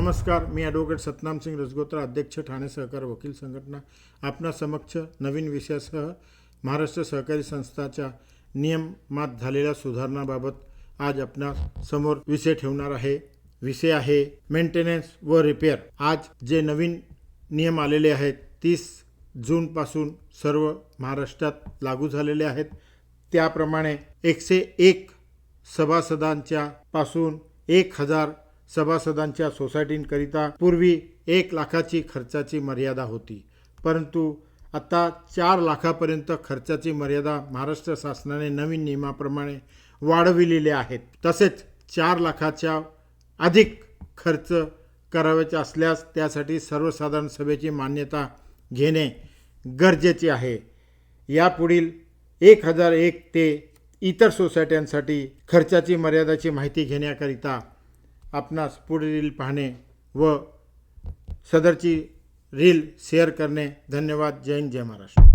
नमस्कार, मी ॲडव्होकेट सतनाम सिंग रजगोत्रा, अध्यक्ष ठाणे सहकार वकील संघटना, आपणा समक्ष नवीन विषयासह महाराष्ट्र सहकारी संस्थाच्या नियमात झालेल्या सुधारणाबाबत आज आपणा समोर विषय ठेवणार आहे. विषय आहे मेंटेनन्स व रिपेअर. आज जे नवीन नियम आलेले आहेत 30 जूनपासून सर्व महाराष्ट्रात लागू झालेले आहेत. त्याप्रमाणे 101 सभासदांच्या पासून 1000 सभासदांच्या सोसायटींकरिता पूर्वी 1 लाखाची खर्चाची मर्यादा होती, परंतु आता 4 लाखापर्यंत खर्चाची मर्यादा महाराष्ट्र शासनाने नवीन नियमाप्रमाणे वाढविलेली आहेत. तसेच 4 लाखाच्या अधिक खर्च करावयाचे असल्यास त्यासाठी सर्वसाधारण सभेची मान्यता घेणे गरजेचे आहे. यापुढील 1001 ते इतर सोसायट्यांसाठी खर्चाची मर्यादाची माहिती घेण्याकरिता आपणास पुढील रील पाहणे व सदरची रील शेअर करणे. धन्यवाद. जय हिंद, जय महाराष्ट्र.